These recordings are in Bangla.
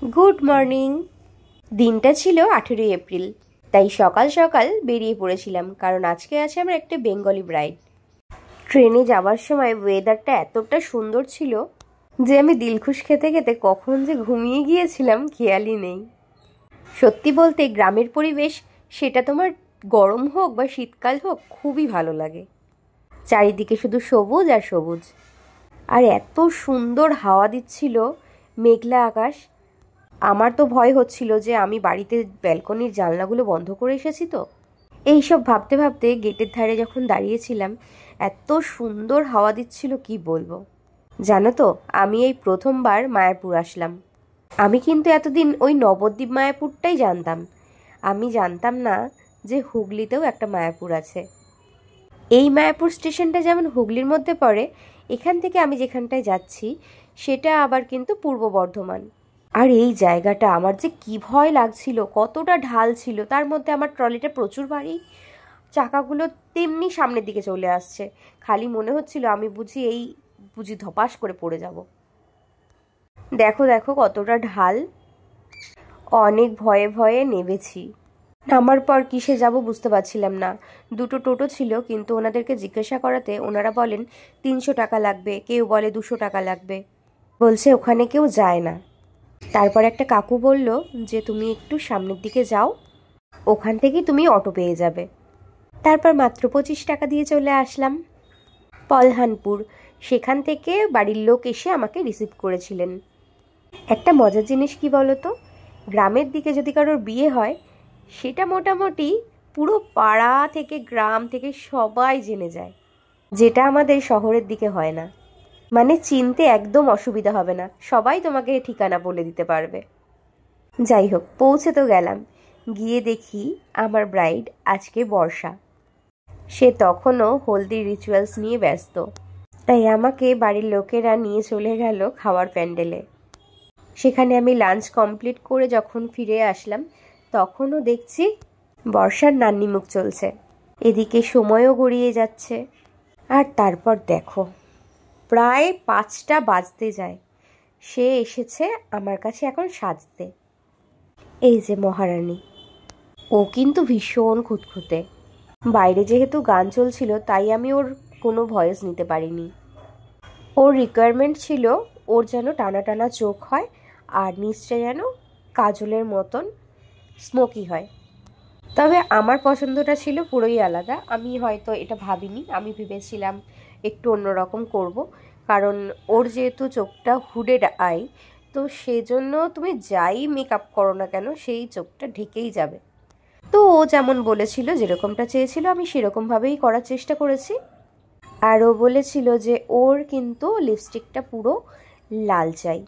Good morning. দিনটা ছিল 18 এপ্রিল, তাই সকাল সকাল বেরিয়ে পড়েছিলাম, কারণ আজকে আছে আমার একটা বেঙ্গলি ব্রাইড। ট্রেনে যাওয়ার সময় ওয়েদারটা এতটা সুন্দর ছিল যে আমি দিলখুশ খেতে খেতে কখন যে ঘুমিয়ে গিয়েছিলাম খেয়ালই নেই। সত্যি বলতে গ্রামের পরিবেশ, সেটা তোমার গরম হোক বা শীতকাল হোক, খুবই ভালো লাগে। চারিদিকে শুধু সবুজ আর সবুজ, আর এত সুন্দর হাওয়া দিচ্ছিল, মেঘলা আকাশ। আমার তো ভয় হচ্ছিল যে আমি বাড়িতে ব্যালকনির জানলাগুলো বন্ধ করে এসেছি তো। এইসব ভাবতে ভাবতে গেটের ধারে যখন দাঁড়িয়েছিলাম, এত সুন্দর হাওয়া দিচ্ছিল কি বলবো। জানো তো, আমি এই প্রথমবার মায়াপুর আসলাম। আমি কিন্তু এতদিন ওই নবদ্বীপ মায়াপুরটাই জানতাম। আমি জানতাম না যে হুগলিতেও একটা মায়াপুর আছে। এই মায়াপুর স্টেশনটা যেমন হুগলির মধ্যে পড়ে, এখান থেকে আমি যেখানটায় যাচ্ছি সেটা আবার কিন্তু পূর্ব বর্ধমান। আর এই জায়গাটা আমার যে কি ভয় লাগছিল, কতটা ঢাল ছিল, তার মধ্যে আমার ট্রলিটা প্রচুর ভারী, চাকাগুলো তেমনি সামনের দিকে চলে আসছে। খালি মনে হচ্ছিল আমি বুঝি ধপাস করে পড়ে যাব। দেখো দেখো কতটা ঢাল। অনেক ভয়ে ভয়ে নেমেছি। নামার পর কিসে যাব বুঝতে পারছিলাম না। দুটো টোটো ছিল, কিন্তু ওনাদেরকে জিজ্ঞাসা করাতে ওনারা বলেন 300 টাকা লাগবে, কেউ বলে 200 টাকা লাগবে, বলছে ওখানে কেউ যায় না। তারপর একটা কাকু বলল যে তুমি একটু সামনের দিকে যাও, ওখান থেকেই তুমি অটো পেয়ে যাবে। তারপর মাত্র 25 টাকা দিয়ে চলে আসলাম পলহানপুর। সেখান থেকে বাড়ির লোক এসে আমাকে রিসিভ করেছিলেন। একটা মজার জিনিস কি বলো তো, গ্রামের দিকে যদি কারোর বিয়ে হয়, সেটা মোটামুটি পুরো পাড়া থেকে গ্রাম থেকে সবাই জেনে যায়, যেটা আমাদের শহরের দিকে হয় না। মানে চিনতে একদম অসুবিধা হবে না, সবাই তোমাকে ঠিকানা বলে দিতে পারবে। যাই হোক, পৌঁছে তো গেলাম। গিয়ে দেখি আমার ব্রাইড আজকে বর্ষা। সে তখনও হলদি রিচুয়ালস নিয়ে ব্যস্ত, তাই আমাকে বাড়ির লোকেরা নিয়ে চলে গেল খাওয়ার প্যান্ডেলে। সেখানে আমি লাঞ্চ কমপ্লিট করে যখন ফিরে আসলাম, তখনও দেখছি বর্ষার নান্নিমুখ চলছে। এদিকে সময়ও গড়িয়ে যাচ্ছে। আর তারপর দেখো, প্রায় 5টা বাজতে যায়, সে এসেছে আমার কাছে এখন সাজতে। এই যে মহারানী, ও কিন্তু ভীষণ খুঁতখুঁতে। বাইরে যেহেতু গান চলছিল, তাই আমি ওর কোনো ভয়েস নিতে পারিনি। ওর রিকোয়ারমেন্ট ছিল ওর যেন টানা টানা চোখ হয়, আর নিচটা যেন কাজলের মতন স্মোকি হয়। তবে আমার পছন্দটা ছিল পুরোই আলাদা। আমি হয়তো এটা ভাবিনি, আমি ভেবেছিলাম একটু অন্যরকম করব, কারণ ওর যেহেতু চোখটা হুডেড আই, তো সেজন্য তুমি যাই মেকআপ করো না কেন, সেই চোখটা ঢেকেই যাবে। তো ও যেমন বলেছিল, যেরকমটা চেয়েছিল, আমি সেরকমভাবেই করার চেষ্টা করেছি। আর ও বলেছিল যে ওর কিন্তু লিপস্টিকটা পুরো লাল চাই।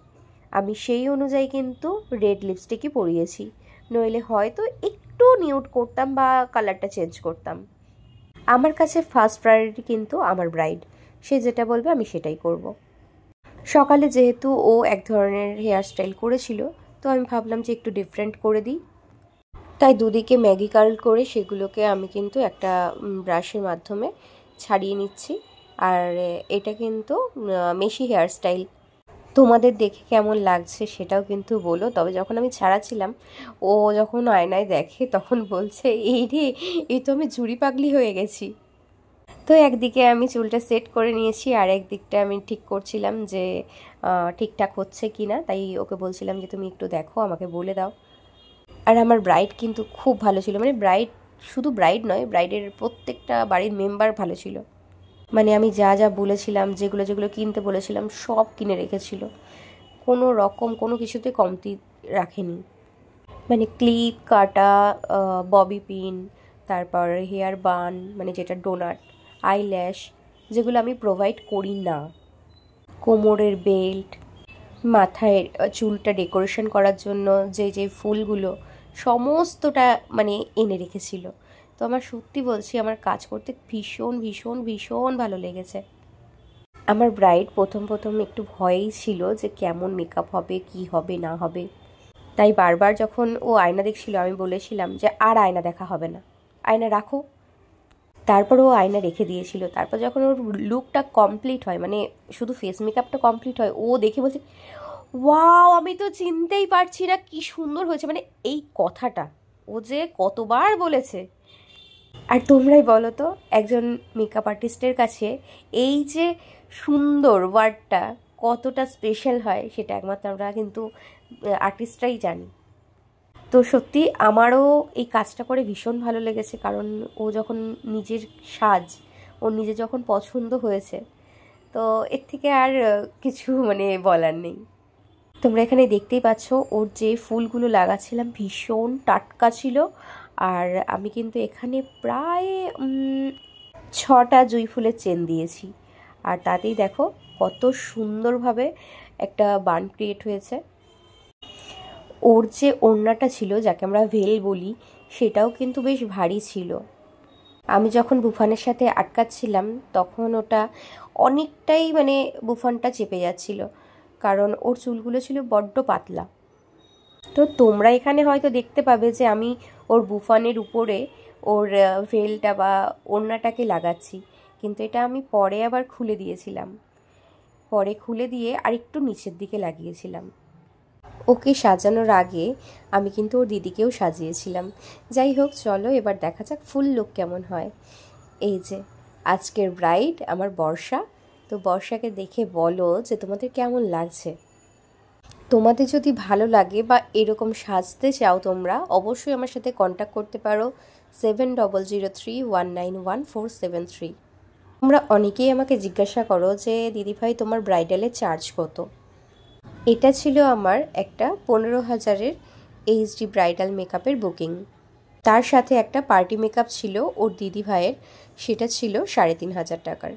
আমি সেই অনুযায়ী কিন্তু রেড লিপস্টিকই পরিয়েছি, নইলে হয়তো একটু নিউড করতাম বা কালারটা চেঞ্জ করতাম। আমার কাছে ফার্স্ট প্রায়োরিটি কিন্তু আমার ব্রাইড, সে যেটা বলবে আমি সেটাই করব। সকালে যেহেতু ও এক ধরনের হেয়ার স্টাইল করেছিল, তো আমি ভাবলাম যে একটু ডিফারেন্ট করে দিই। তাই দুদিকে ম্যাগি কার্ল করে সেগুলোকে আমি কিন্তু একটা ব্রাশের মাধ্যমে ছাড়িয়ে নিচ্ছি। আর এটা কিন্তু মেশি হেয়ার স্টাইল। তোমাদের দেখে কেমন লাগছে সেটাও কিন্তু বলো। তবে যখন আমি ছাড়াচ্ছিলাম, ও যখন আয়নায় দেখে তখন বলছে, এই রে, এই তো আমি ঝুড়ি পাগলি হয়ে গেছি। তো একদিকে আমি চুলটা সেট করে নিয়েছি, আর একদিকটা আমি ঠিক করছিলাম যে ঠিকঠাক হচ্ছে কি না। তাই ওকে বলছিলাম যে তুমি একটু দেখো, আমাকে বলে দাও। আর আমার ব্রাইড কিন্তু খুব ভালো ছিল, মানে ব্রাইড শুধু ব্রাইড নয়, ব্রাইডের প্রত্যেকটা বাড়ির মেম্বার ভালো ছিল। মানে আমি যা যা বলেছিলাম, যেগুলো যেগুলো কিনতে বলেছিলাম, সব কিনে রেখেছিল। কোনো রকম কোনো কিছুতে কমতি রাখেনি। মানে ক্লিপ কাটা, ববি পিন, তারপর হেয়ার বান, মানে যেটা ডোনাট, আইল্যাশ, যেগুলো আমি প্রোভাইড করি না, কোমরের বেল্ট, মাথায় চুলটা ডেকোরেশন করার জন্য যে যে ফুলগুলো, সমস্তটা মানে এনে রেখেছিল। তো আমার সত্যি বলছি, আমার কাজ করতে ভীষণ ভীষণ ভীষণ ভালো লেগেছে। আমার ব্রাইড প্রথম প্রথম একটু ভয়েই ছিল যে কেমন মেকআপ হবে, কি হবে না হবে। তাই বারবার যখন ও আয়না দেখছিল, আমি বলেছিলাম যে আর আয়না দেখা হবে না, আয়না রাখো। তারপর ও আয়না রেখে দিয়েছিল। তারপর যখন ওর লুকটা কমপ্লিট হয়, মানে শুধু ফেস মেকআপটা কমপ্লিট হয়, ও দেখে বলছে, ওয়াও, আমি তো চিনতেই পারছি না কি সুন্দর হয়েছে, মানে এই কথাটা ও যে কতবার বলেছে। আর তোমরাই বলো তো, একজন মেকআপ আর্টিস্টের কাছে এই যে সুন্দর ওয়ার্ডটা কতটা স্পেশাল হয়, সেটা একমাত্র আমরা কিন্তু আর্টিস্টরাই জানি। তো সত্যি আমারও এই কাজটা করে ভীষণ ভালো লেগেছে, কারণ ও যখন নিজের সাজ ও নিজে যখন পছন্দ হয়েছে, তো এর থেকে আর কিছু মানে বলার নেই। তোমরা এখানে দেখতেই পাচ্ছ ওর যে ফুলগুলো লাগাচ্ছিলাম ভীষণ টাটকা ছিল। আর আমি কিন্তু এখানে প্রায় 6টা জুঁই ফুলের চেন দিয়েছি, আর তাতেই দেখো কত সুন্দরভাবে একটা বান ক্রিয়েট হয়েছে। ওর যে ওড়নাটা ছিল, যাকে আমরা ভেল বলি, সেটাও কিন্তু বেশ ভারী ছিল। আমি যখন বুফানের সাথে আটকাচ্ছিলাম তখন ওটা অনেকটাই মানে বুফানটা চেপে যাচ্ছিল, কারণ ওর চুলগুলো ছিল বড্ড পাতলা। তো তোমরা এখানে হয়তো দেখতে পাবে যে আমি ওর বুফানের উপরে ওর ভেলটা বা ওড়নাটাকে লাগাচ্ছি, কিন্তু এটা আমি পরে আবার খুলে দিয়েছিলাম। পরে খুলে দিয়ে আরেকটু নিচের দিকে লাগিয়েছিলাম। ওকে সাজানোর আগে আমি কিন্তু ওর দিদিকেও সাজিয়েছিলাম। যাই হোক, চলো এবার দেখা যাক ফুল লুক কেমন হয়। এই যে আজকের ব্রাইড আমার বর্ষা। তো বর্ষাকে দেখে বলো যে তোমাদের কেমন লাগছে। তোমাদের যদি ভালো লাগে বা এরকম সাজতে চাও, তোমরা অবশ্যই আমার সাথে কন্ট্যাক্ট করতে পারো 7003191473। তোমরা অনেকেই আমাকে জিজ্ঞাসা করো যে দিদিভাই তোমার ব্রাইডালের চার্জ কত। এটা ছিল আমার একটা 15,000-এর এইচডি ব্রাইডাল মেকআপের বুকিং। তার সাথে একটা পার্টি মেকআপ ছিল ওর দিদিভাইয়ের, সেটা ছিল 3,500 টাকার।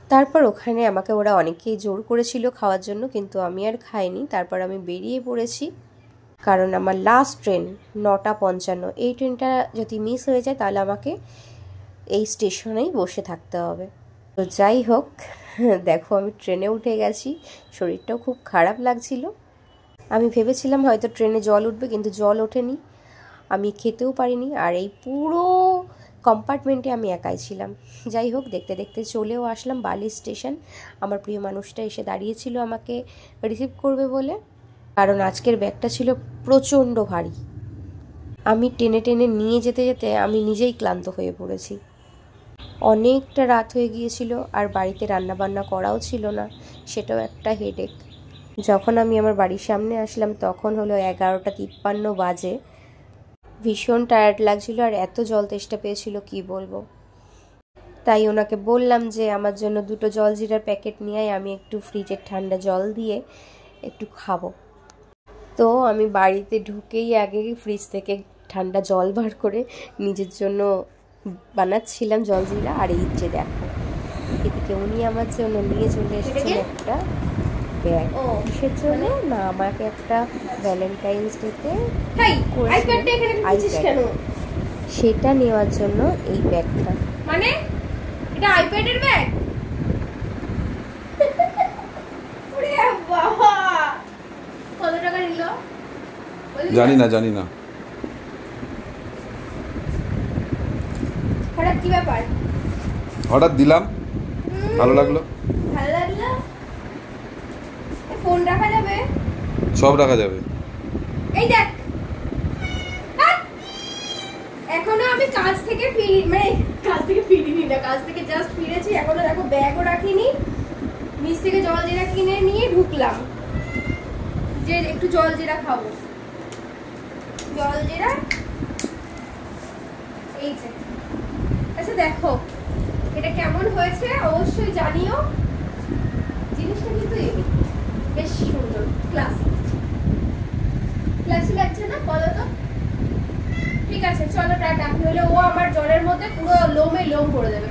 তারপর ওখানে আমাকে ওরা অনেকেই জোর করেছিল খাওয়ার জন্য, কিন্তু আমি আর খাইনি। তারপর আমি বেরিয়ে পড়েছি, কারণ আমার লাস্ট ট্রেন 9:55। এই ট্রেনটা যদি মিস হয়ে যায় তাহলে আমাকে এই স্টেশনেই বসে থাকতে হবে। তো যাই হোক, দেখো আমি ট্রেনে উঠে গেছি, শরীরটাও খুব খারাপ লাগছিল। আমি ভেবেছিলাম হয়তো ট্রেনে জল উঠবে, কিন্তু জল ওঠেনি, আমি খেতেও পারিনি। আর এই পুরো কম্পার্টমেন্টে আমি একাই ছিলাম। যাই হোক, দেখতে দেখতে চলেও আসলাম বালি স্টেশন। আমার প্রিয় মানুষটা এসে দাঁড়িয়েছিল আমাকে রিসিভ করবে বলে, কারণ আজকের ব্যাগটা ছিল প্রচণ্ড ভারী। আমি টেনে টেনে নিয়ে যেতে যেতে আমি নিজেই ক্লান্ত হয়ে পড়েছি। অনেকটা রাত হয়ে গিয়েছিল, আর বাড়িতে রান্নাবান্না করাও ছিল না, সেটাও একটা হেডেক। যখন আমি আমার বাড়ির সামনে আসলাম তখন হলো 11:53 বাজে। ভীষণ টায়ার্ড লাগছিল, আর এত জল তেষ্টা পেয়েছিল কি বলবো। তাই ওনাকে বললাম যে আমার জন্য 2টো জলজিরার প্যাকেট নিয়ে আয়, আমি একটু ফ্রিজের ঠান্ডা জল দিয়ে একটু খাবো। তো আমি বাড়িতে ঢুকেই আগে ফ্রিজ থেকে ঠান্ডা জল বার করে নিজের জন্য বানাচ্ছিলাম জলজিরা। আর এই যে দেখো, এদিকে উনি আমার জন্য নিয়ে চলে এসেছেন একটা ব্যাগ। কিসের জন্য না, আমাকে একটা ভ্যালেন্টাইন্স ডেতে সেটা নেওয়ার জন্য এই ব্যাগটা। মানে এটা আইপ্যাডের ব্যাগ? ওরে বাবা, কত টাকা নিল জানি না। হঠাৎ কি ব্যাপার? হঠাৎ দিলাম, ভালো লাগলো। ফোন রাখা যাবে? সব রাখা যাবে। এই দেখ, এখনো আমি কাজ থেকে ফিরিনি না, কাজ থেকে জাস্ট ফিরেছি, এখনো দেখো ব্যাগও রাখিনি। নিচ থেকে জলজিরা কিনে নিয়ে ঢুকলাম যে একটু জলজিরা খাবো। জলজিরা এই যে। আচ্ছা দেখো এটা কেমন হয়েছে অবশ্যই জানিও। জিনিসটা কিন্তু বেশ সুন্দর, ক্লাসি লাগছে না বলো তো? ঠিক আছে চলো টাটা, নইলে ও আমার জ্বরের মধ্যে পুরো লোমে লোম করে দেবে।